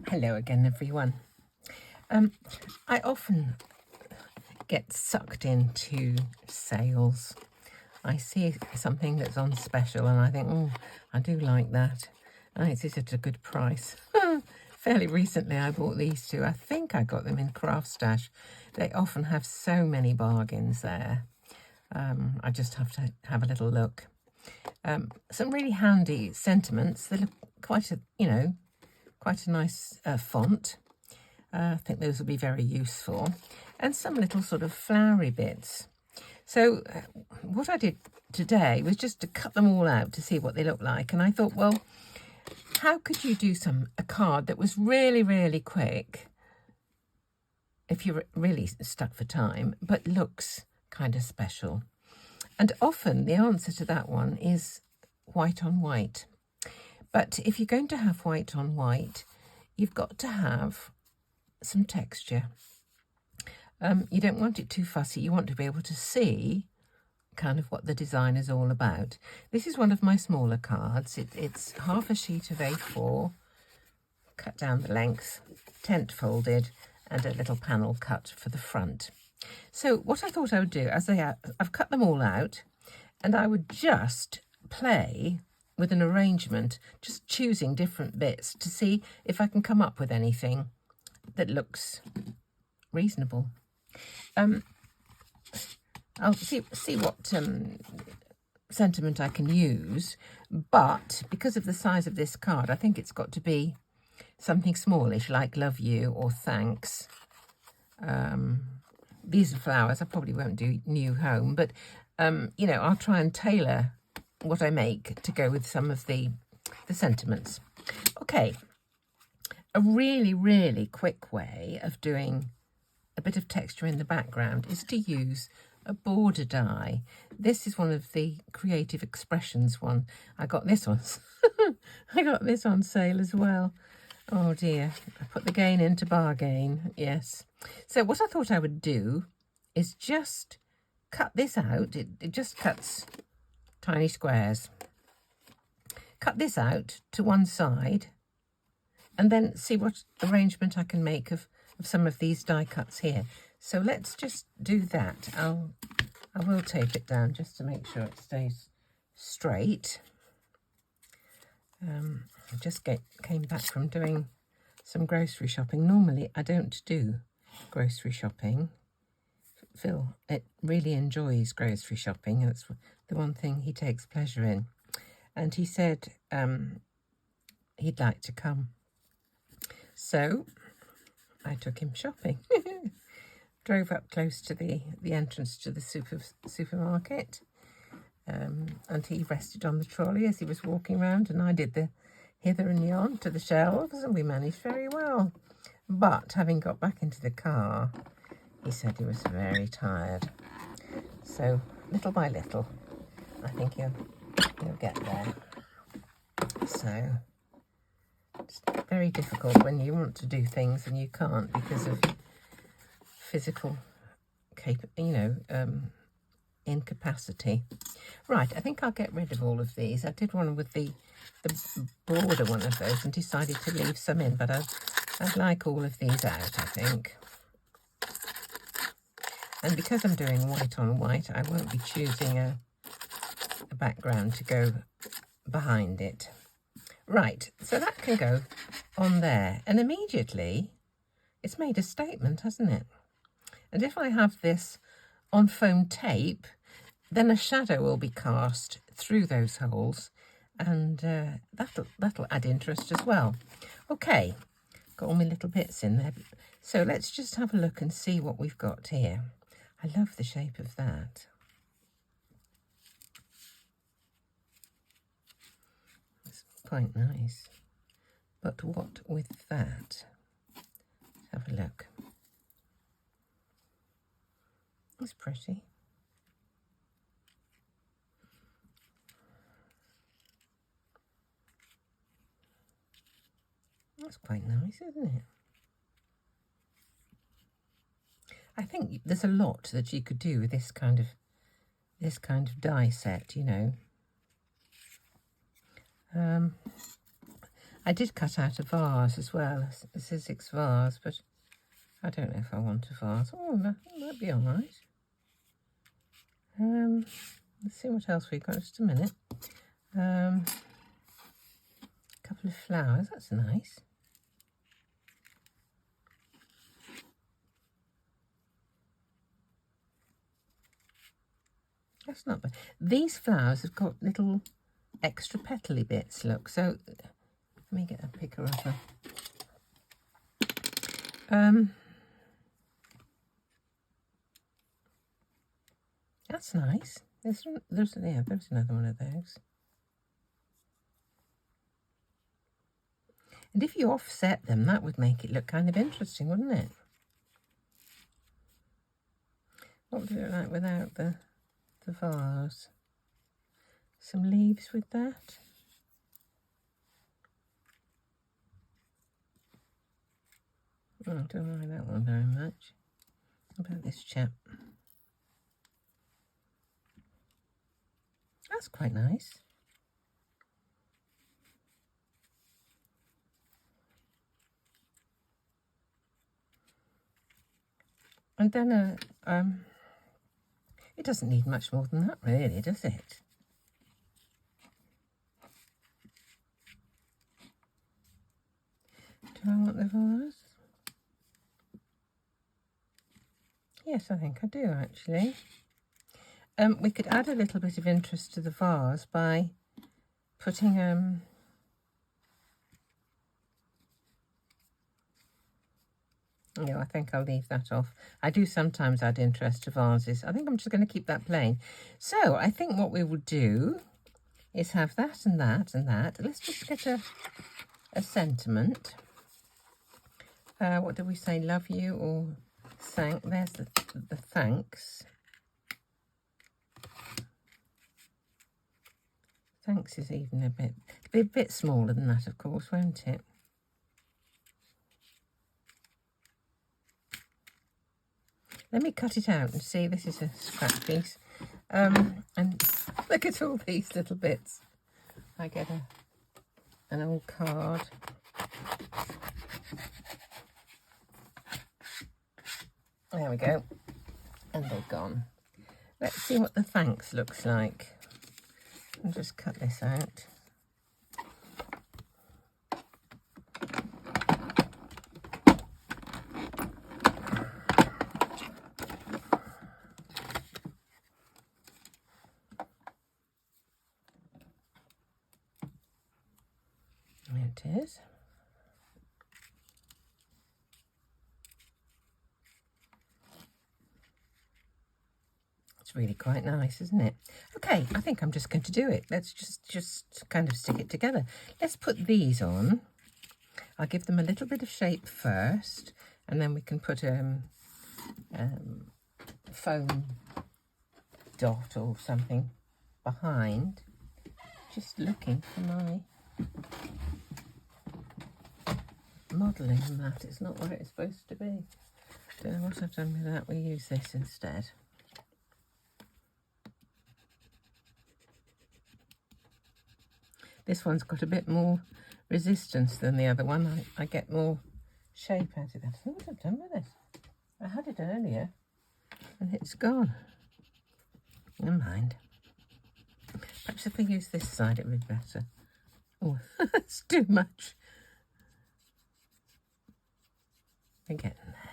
Hello again, everyone. I often get sucked into sales. I see something that's on special and I think, oh, I do like that. And it's at a good price. Fairly recently, I bought these two. I think I got them in Craft Stash. They often have so many bargains there. I just have to have a little look. Some really handy sentiments. They look quite a, quite a nice font. I think those will be very useful. And some little sort of flowery bits. So what I did today was just to cut them all out to see what they look like. And I thought, well, how could you do a card that was really, really quick if you're really stuck for time, but looks kind of special? And often the answer to that one is white on white. But if you're going to have white on white, you've got to have some texture. You don't want it too fussy. You want to be able to see kind of what the design is all about. This is one of my smaller cards. It's half a sheet of A4, cut down the length, tent folded, and a little panel cut for the front. So what I thought I would do, I've cut them all out, and I would just play with an arrangement, just choosing different bits to see if I can come up with anything that looks reasonable. I'll see what sentiment I can use, but because of the size of this card, I think it's got to be something smallish, like love you or thanks. These are flowers. I probably won't do new home, but I'll try and tailor what I make to go with some of the sentiments. Okay, a really, really quick way of doing a bit of texture in the background is to use a border die. This is one of the Creative Expressions one. I got this on I got this on sale as well. Oh dear, I put the gain into bargain, yes. So what I thought I would do is just cut this out. It just cuts tiny squares. Cut this out to one side and then see what arrangement I can make of some of these die cuts here. So let's just do that. I will tape it down just to make sure it stays straight. I just came back from doing some grocery shopping. Normally I don't do grocery shopping. Phil really enjoys grocery shopping. That's the one thing he takes pleasure in. And he said he'd like to come. So I took him shopping. Drove up close to the entrance to the supermarket. And he rested on the trolley as he was walking around, and I did the hither and yon to the shelves, and we managed very well. But having got back into the car, he said he was very tired. So little by little, I think he'll get there. So it's very difficult when you want to do things and you can't because of physical incapacity. Right, I think I'll get rid of all of these. I did one with the broader one of those and decided to leave some in, but I'd like all of these out, I think. And because I'm doing white on white, I won't be choosing a background to go behind it. Right, so that can go on there. And immediately, it's made a statement, hasn't it? And if I have this on foam tape, then a shadow will be cast through those holes, and that'll add interest as well. Okay, got all my little bits in there. So let's just have a look and see what we've got here. I love the shape of that. It's quite nice. But what with that? Let's have a look. It's pretty. That's quite nice, isn't it? I think there's a lot that you could do with this kind of die set, I did cut out a vase as well, a Sizzix vase, but I don't know if I want a vase. Oh, no, that'd be all right. Let's see what else we've got. Just a minute. A couple of flowers. That's nice. That's not bad. These flowers have got little extra petally bits, look. So let me get a picker upper. That's nice. There's another one of those. And if you offset them, that would make it look kind of interesting, wouldn't it? What would it look like without the vase? Some leaves with that. Oh, I don't like that one very much. What about this chap? That's quite nice. And then it doesn't need much more than that, really, does it? Do I want the vase? Yes, I think I do, actually. We could add a little bit of interest to the vase by putting no, I think I'll leave that off. I do sometimes add interest to vases. I think I'm just going to keep that plain. So I think what we will do is have that and that and that. Let's just get a sentiment. What do we say? Love you or thank? There's the thanks. Thanks is even it'll be a bit smaller than that, of course, won't it? Let me cut it out and see. This is a scrap piece. And look at all these little bits. I get an old card. There we go. And they're gone. Let's see what the thanks looks like. I'll just cut this out. There it is. It's really quite nice, isn't it? Okay, I think I'm just going to do it. Let's just kind of stick it together. Let's put these on. I'll give them a little bit of shape first, and then we can put a foam dot or something behind. Just looking for my modelling mat. It's not where it's supposed to be. Don't know what I've done with that. We use this instead. This one's got a bit more resistance than the other one. I get more shape out of that. I don't know what I've done with it. I had it earlier and it's gone. Never mind. Perhaps if we use this side it would be better. Oh, it's too much. We're getting there.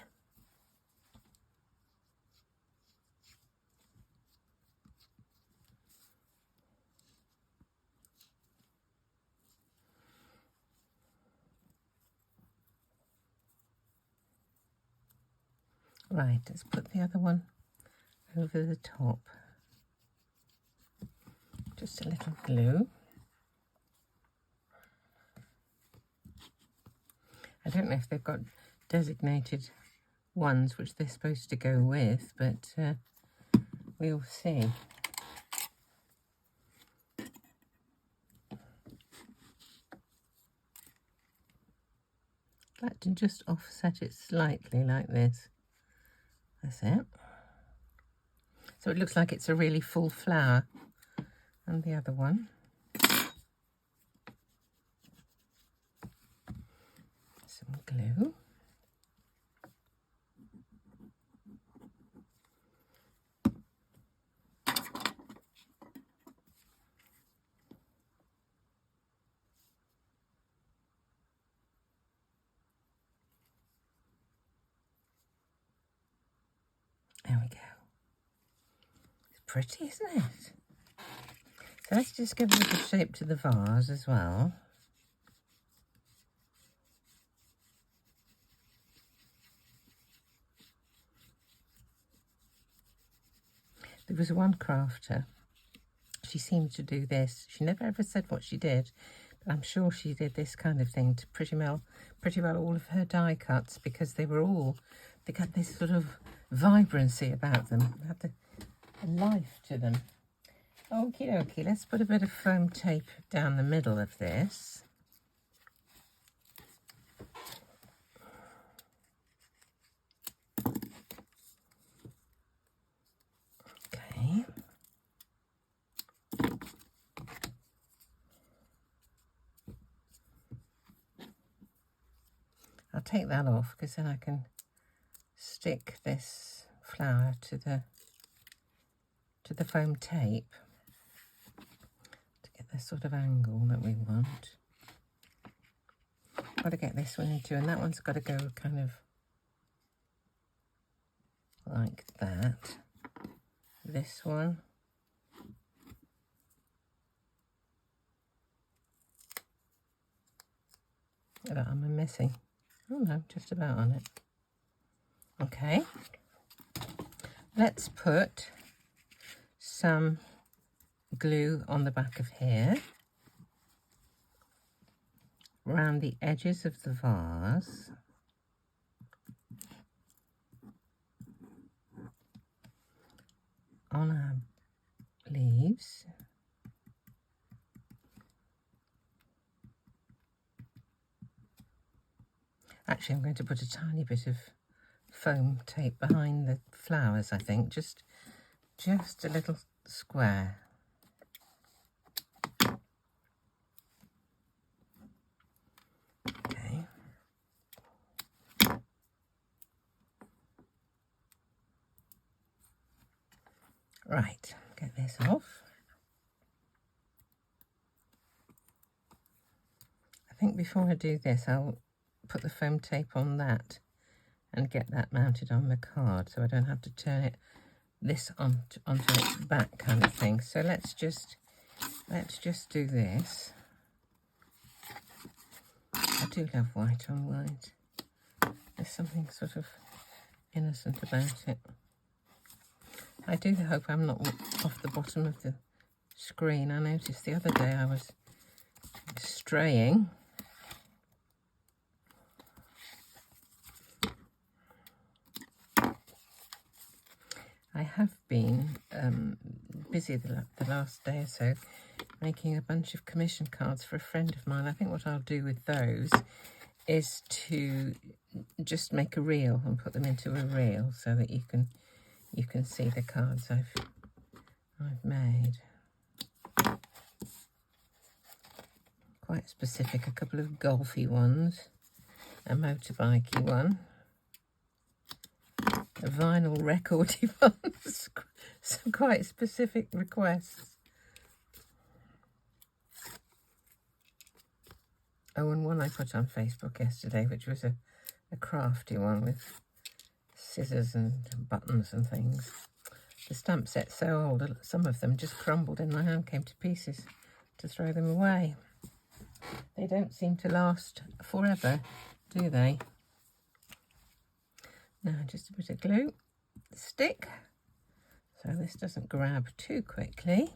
Right, let's put the other one over the top. Just a little glue. I don't know if they've got designated ones which they're supposed to go with, but we'll see. I'd like to just offset it slightly like this. That's it. So it looks like it's a really full flower. And the other one. some glue. There we go. It's pretty, isn't it? So let's just give a little shape to the vase as well. There was one crafter, she seemed to do this. She never ever said what she did, but I'm sure she did this kind of thing to pretty well all of her die cuts, because they got this sort of vibrancy about them. They had the life to them. Okie dokie, let's put a bit of foam tape down the middle of this. Okay. I'll take that off because then I can stick this flower to the foam tape to get the sort of angle that we want. Got to get this one into, and that one's got to go kind of like that. This one. What am I missing? Oh no, just about on it. Okay. Let's put some glue on the back of here, around the edges of the vase. On our leaves. Actually, I'm going to put a tiny bit of foam tape behind the flowers, I think, just a little square. Okay. Right, get this off. I think before I do this, I'll put the foam tape on that and get that mounted on the card, so I don't have to turn it onto its back kind of thing. So let's just do this. I do love white on white. There's something sort of innocent about it. I do hope I'm not off the bottom of the screen. I noticed the other day I was straying. I have been busy the last day or so making a bunch of commission cards for a friend of mine. I think what I'll do with those is to just make a reel and put them into a reel so that you can see the cards I've made. Quite specific, a couple of golfy ones, a motorbikey one, a vinyl recordy ones, some quite specific requests. Oh, and one I put on Facebook yesterday, which was a crafty one with scissors and buttons and things. The stamp set's so old, some of them just crumbled in my hand, came to pieces to throw them away. They don't seem to last forever, do they? Now just a bit of glue, stick, so this doesn't grab too quickly.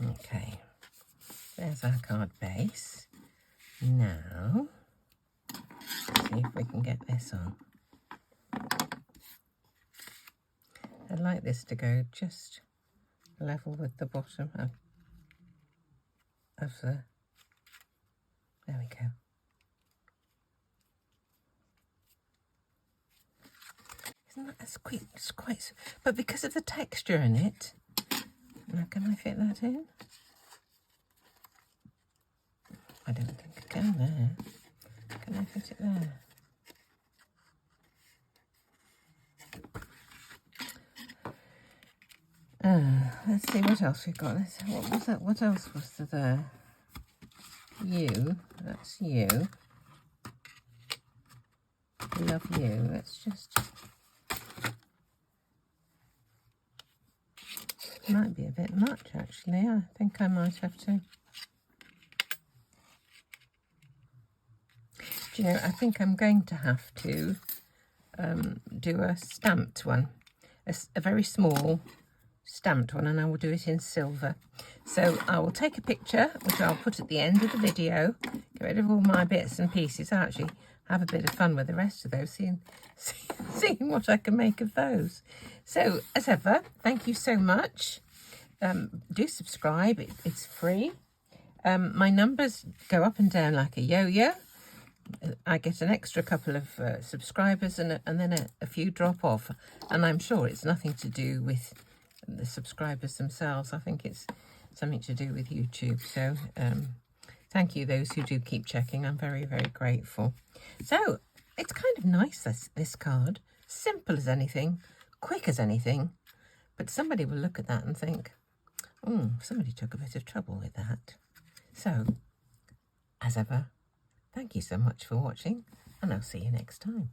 Okay, there's our card base. Now, see if we can get this on. I'd like this to go just level with the bottom of the, there we go. Isn't that as quick? It's quite, but because of the texture in it, now can I fit that in? I don't think I can there. Can I fit it there? Let's see what else we've got. What was that? What else was there? You. That's you. Love you. Let's just. Might be a bit much actually. I think I might have to. Do you know? I think I'm going to have to do a stamped one, a very small stamped one, and I will do it in silver. So I will take a picture, which I'll put at the end of the video, get rid of all my bits and pieces. I actually have a bit of fun with the rest of those, seeing what I can make of those. So as ever, thank you so much. Do subscribe, it's free. My numbers go up and down like a yo-yo. I get an extra couple of subscribers and then a few drop off, and I'm sure it's nothing to do with the subscribers themselves. I think it's something to do with YouTube. So thank you those who do keep checking. I'm very, very grateful. So it's kind of nice, this card. Simple as anything, quick as anything, but somebody will look at that and think, oh, somebody took a bit of trouble with that. So as ever, thank you so much for watching, and I'll see you next time.